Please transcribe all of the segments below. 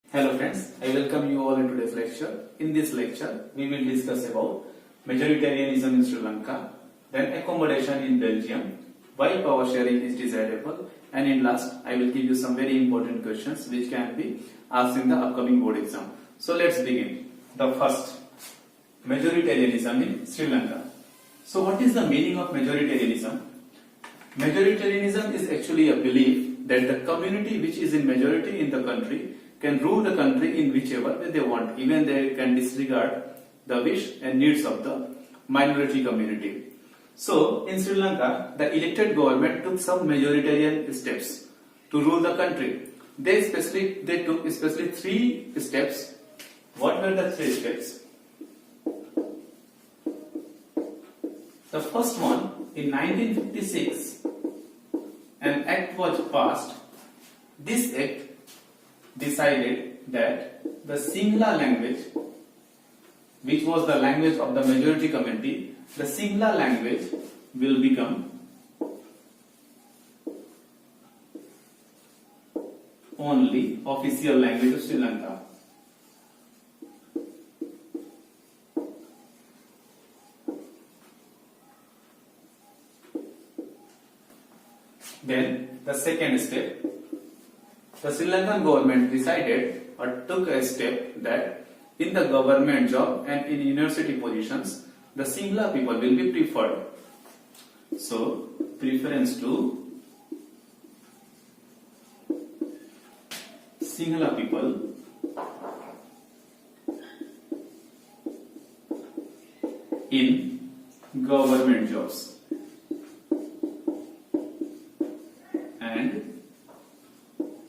Hello friends, I welcome you all in today's lecture. In this lecture, we will discuss about majoritarianism in Sri Lanka, then accommodation in Belgium, why power sharing is desirable, and in last, I will give you some very important questions which can be asked in the upcoming board exam. So let's begin. The first, majoritarianism in Sri Lanka. So what is the meaning of majoritarianism? Majoritarianism is actually a belief that the community which is in majority in the country can rule the country in whichever way they want, even they can disregard the wish and needs of the minority community. So in Sri Lanka, the elected government took some majoritarian steps to rule the country. They took especially three steps. What were the three steps? The first one, in 1956, an act was passed. This act decided that the Singla language, which was the language of the majority community, the Singla language will become only official language of Sri Lanka. Then the second step, the Sri Lankan government decided or took a step that in the government job and in university positions, the Singla people will be preferred. So, preference to Singla people in government jobs and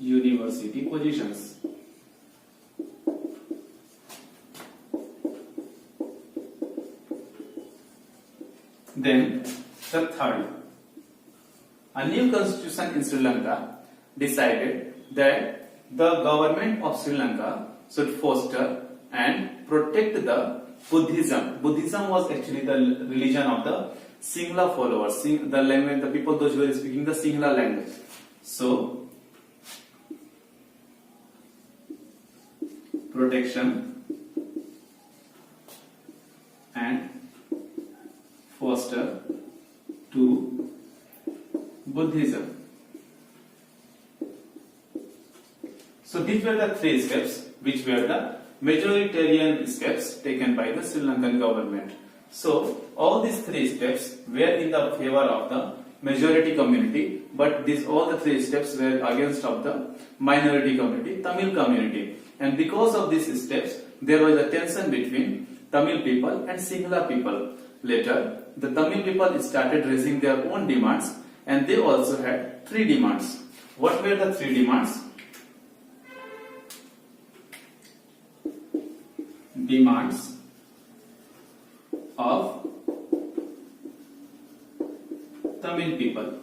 university positions. Then the third, a new constitution in Sri Lanka decided that the government of Sri Lanka should foster and protect the Buddhism. Buddhism was actually the religion of the Singla followers, the language, the people those who were speaking the Singla language. So protection and foster to Buddhism. So these were the three steps which were the majoritarian steps taken by the Sri Lankan government. So all these three steps were in the favor of the majority community, but all the three steps were against of the minority community, Tamil community. And because of these steps, there was a tension between Tamil people and Singla people. Later, the Tamil people started raising their own demands, and they also had three demands. What were the three demands? Demands of Tamil people.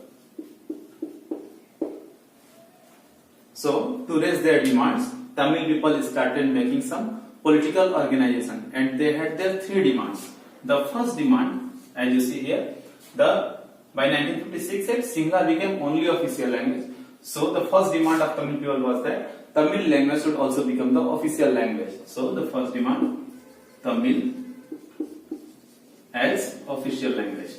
So, to raise their demands, Tamil people started making some political organization, and they had their three demands. The first demand, as you see here, by 1956 Singla became only official language. So the first demand of Tamil people was that Tamil language should also become the official language. So the first demand, Tamil as official language.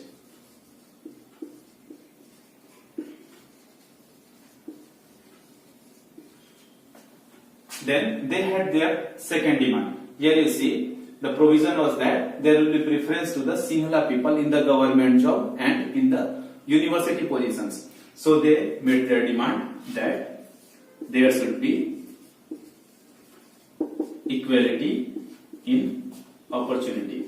Then they had their second demand. Here you see, the provision was that there will be preference to the Singla people in the government job and in the university positions. So they made their demand that there should be equality in opportunity.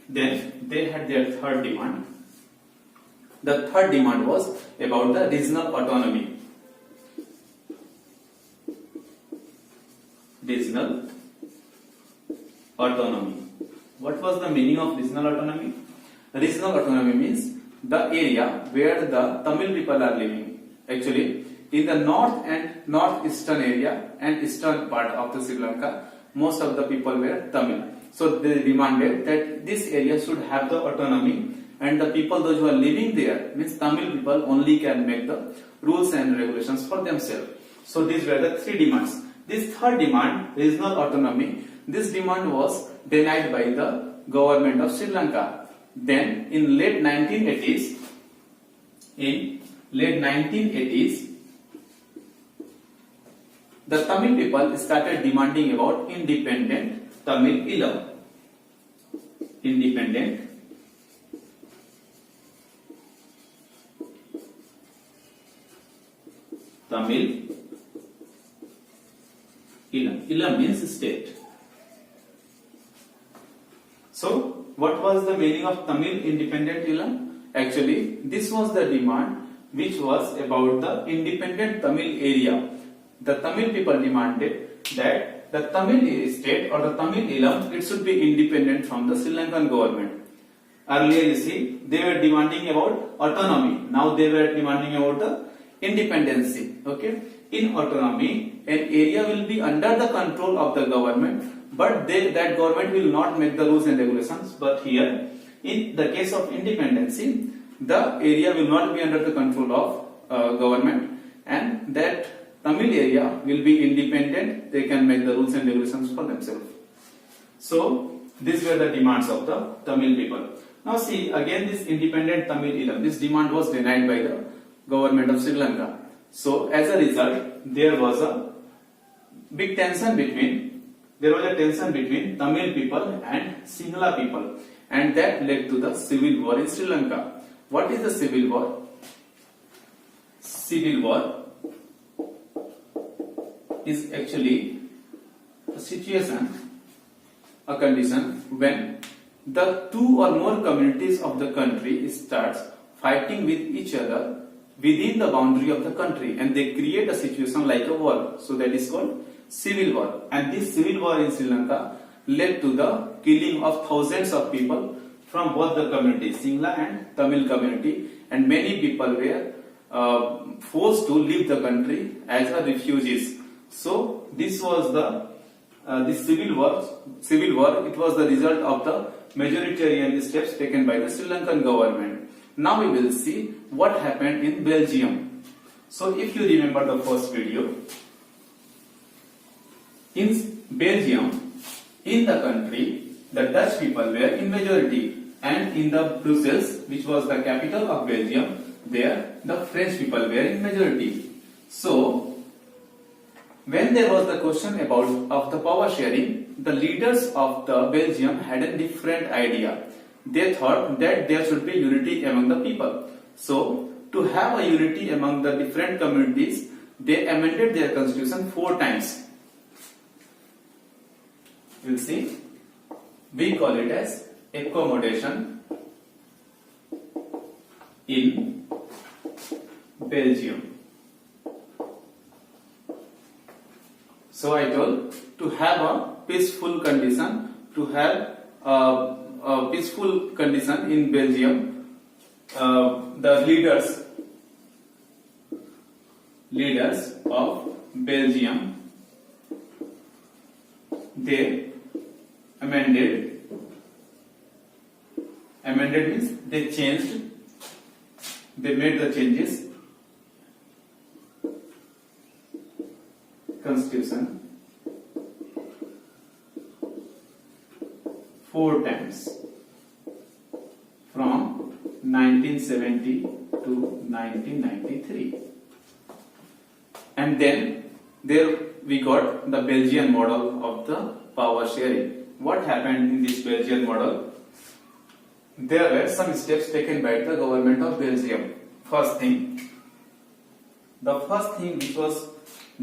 Then they had their third demand. The third demand was about the regional autonomy. Regional autonomy. What was the meaning of regional autonomy? Regional autonomy means the area where the Tamil people are living. Actually, in the north and northeastern area and eastern part of the Sri Lanka, most of the people were Tamil. So they demanded that this area should have the autonomy, and the people, those who are living there, means Tamil people, only can make the rules and regulations for themselves. So these were the three demands. This third demand, regional autonomy, this demand was denied by the government of Sri Lanka. Then in late 1980s, the Tamil people started demanding about independent Tamil Elam. Independent Tamil Elam. Elam means state. So, what was the meaning of Tamil independent Elam? Actually, this was the demand which was about the independent Tamil area. The Tamil people demanded that the Tamil state or the Tamil Elam, it should be independent from the Sri Lankan government. Earlier, you see, they were demanding about autonomy. Now they were demanding about the independency. Okay, in autonomy, an area will be under the control of the government, but that government will not make the rules and regulations. But here, in the case of independency, the area will not be under the control of government, and that Tamil area will be independent. They can make the rules and regulations for themselves. So these were the demands of the Tamil people. Now see, again this independent Tamil Elam, this demand was denied by the government of Sri Lanka. So as a result, there was a tension between Tamil people and Sinhala people, and that led to the civil war in Sri Lanka. What is the civil war? Civil war is actually a situation, a condition when the two or more communities of the country starts fighting with each other within the boundary of the country, and they create a situation like a war. So that is called civil war. And this civil war in Sri Lanka led to the killing of thousands of people from both the communities, Sinhala and Tamil community, and many people were forced to leave the country as a refugees. So this was the this civil war. It was the result of the majoritarian steps taken by the Sri Lankan government. Now we will see what happened in Belgium. So if you remember the first video, in Belgium, in the country, the Dutch people were in majority, and in the Brussels, which was the capital of Belgium, there the French people were in majority. So when there was the question of the power sharing, the leaders of the Belgium had a different idea. They thought that there should be unity among the people. So to have a unity among the different communities, they amended their constitution 4 times. You will see, we call it as accommodation in Belgium. So I told, to have a peaceful condition, to have a peaceful condition in Belgium, the leaders of Belgium, they amended means they changed, they made the changes, constitution 4 times from 1970 to 1993, and then there we got the Belgian model of the power sharing. What happened in this Belgian model? There were some steps taken by the government of Belgium. The first thing which was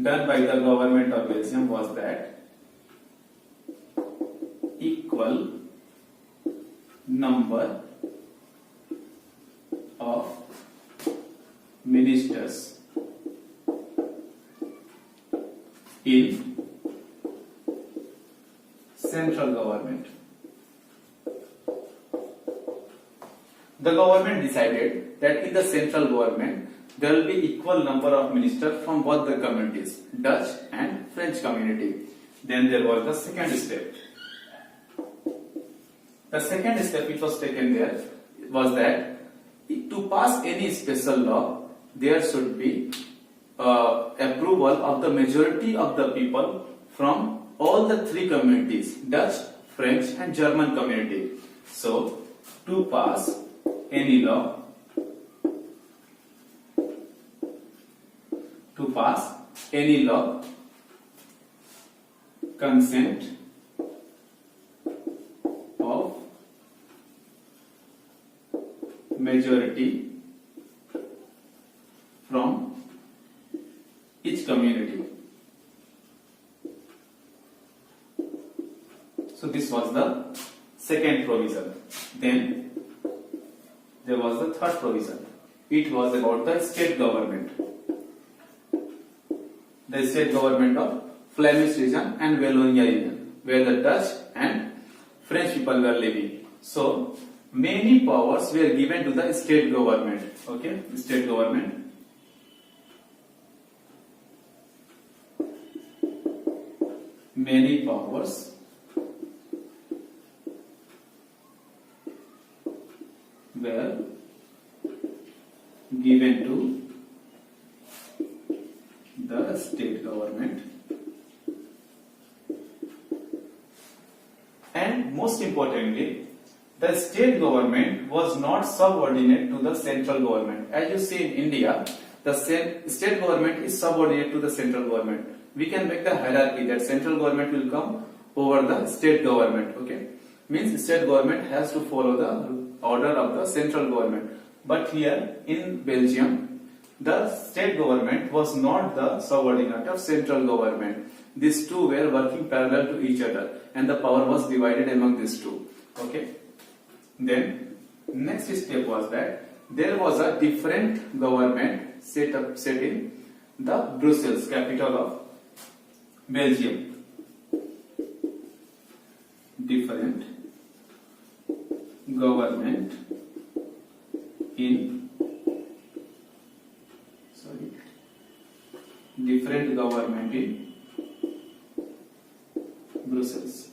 done by the government of Belgium was that equal number of ministers in central government. The government decided that in the central government there will be equal number of ministers from both the communities, Dutch and French community. Then there was the second step. The second step which was taken there was that to pass any special law, there should be approval of the majority of the people from all the three communities, Dutch, French and German community. So, to pass any law, consent of majority from each community. So this was the second provision. Then there was the third provision. It was about the state government. The state government of Flemish region and Wallonia region, where the Dutch and French people were living. So many powers were given to the state government. Okay, state government. Many powers were given to the state government, and most importantly, the state government was not subordinate to the central government. As you see in India, the state government is subordinate to the central government. We can make the hierarchy that central government will come over the state government. Okay, means state government has to follow the order of the central government. But here in Belgium, the state government was not the subordinate of central government. These two were working parallel to each other, and the power was divided among these two. Okay. Then next step was that there was a different government set in the Brussels, capital of Belgium. Different government in Brussels.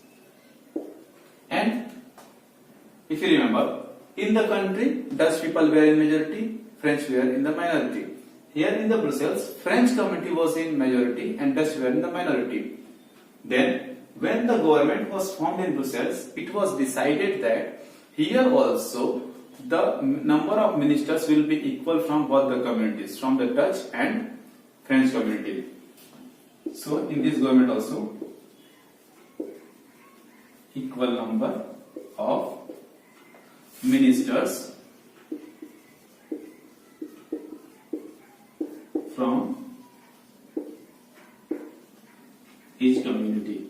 And if you remember, in the country, Dutch people were in majority, French were in the minority. Here in the Brussels, French community was in majority and Dutch were in the minority. Then, when the government was formed in Brussels, it was decided that here also the number of ministers will be equal from both the communities, from the Dutch and French community. So, in this government also, equal number of ministers from each community.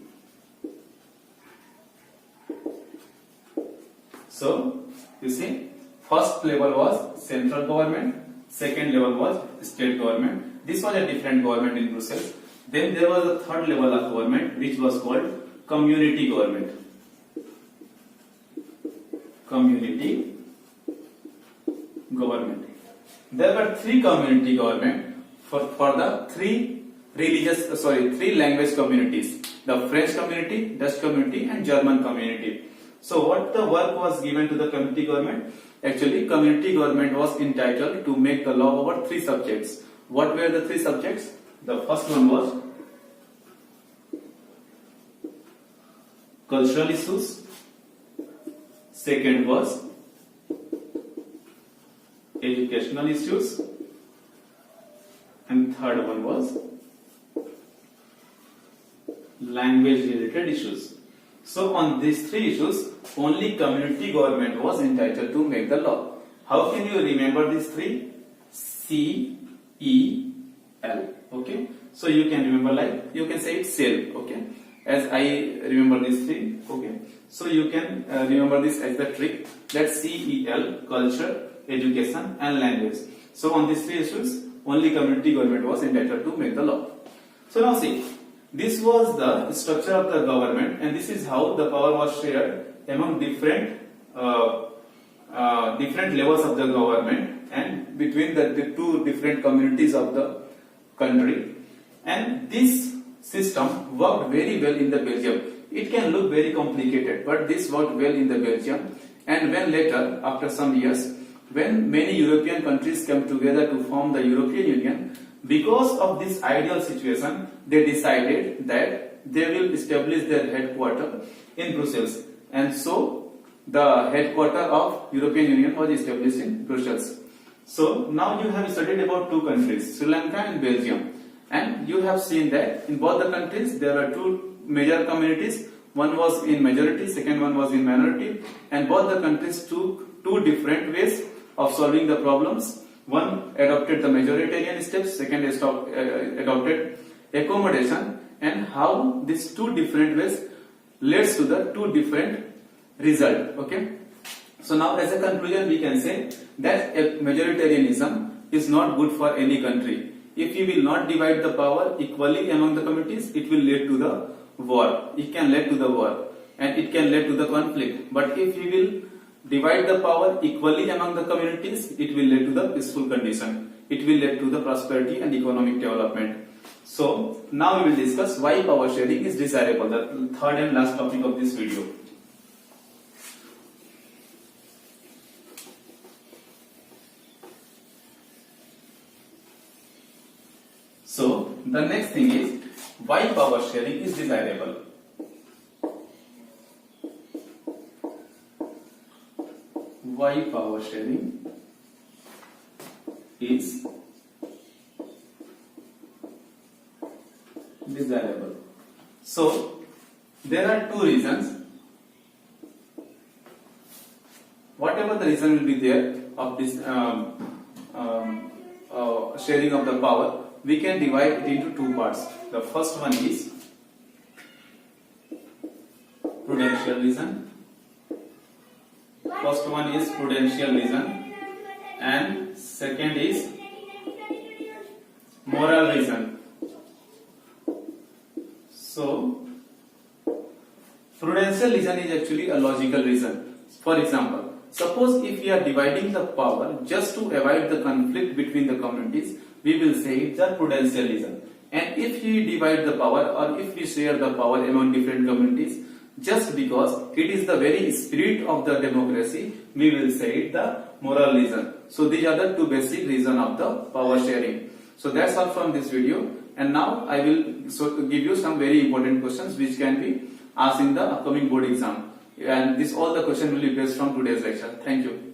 So, you see, first level was central government, second level was state government. This was a different government in Brussels. Then there was a third level of government which was called community government. Community government. There were three community government for the three language communities: the French community, Dutch community, and German community. So, what the work was given to the community government? Actually, community government was entitled to make the law over three subjects. What were the three subjects? The first one was cultural issues. Second was educational issues, and third one was language related issues. So on these three issues, only community government was entitled to make the law. How can you remember these three? C-E-L. Okay. So you can remember, like you can say it CEL. Okay. As I remember these three. Okay. So you can remember this as the trick, that CEL, culture, education and language. So on these three issues, only community government was entitled to make the law. So now see, this was the structure of the government, and this is how the power was shared among different levels of the government and between the two different communities of the country. And this system worked very well in the Belgium. It can look very complicated, but this worked well in the Belgium. And when later, after some years, when many European countries came together to form the European Union, because of this ideal situation, they decided that they will establish their headquarters in Brussels. And so, the headquarters of European Union was established in Brussels. So, now you have studied about two countries, Sri Lanka and Belgium. And you have seen that in both the countries, there were two major communities. One was in majority, second one was in minority. And both the countries took two different ways of solving the problems. One adopted the majoritarian steps, second adopted accommodation, and how these two different ways leads to the two different result. Okay. So now as a conclusion we can say that majoritarianism is not good for any country. If you will not divide the power equally among the communities, it will lead to the war. It can lead to the war and it can lead to the conflict. But if you will divide the power equally among the communities, it will lead to the peaceful condition. It will lead to the prosperity and economic development. So now we will discuss why power sharing is desirable, the third and last topic of this video. So the next thing is why power sharing is desirable. Why power sharing is desirable. So there are two reasons. Whatever the reason will be there of this sharing of the power, we can divide it into two parts. The first one is prudential reason. First one is prudential reason and second is moral reason. So prudential reason is actually a logical reason. For example, suppose if we are dividing the power just to avoid the conflict between the communities, we will say it's a prudential reason. And if we divide the power or if we share the power among different communities, just because it is the very spirit of the democracy, we will say it the moral reason. So these are the two basic reasons of the power sharing. So that's all from this video. And now I will give you some very important questions which can be asked in the upcoming board exam. And all the questions will be based from today's lecture. Thank you.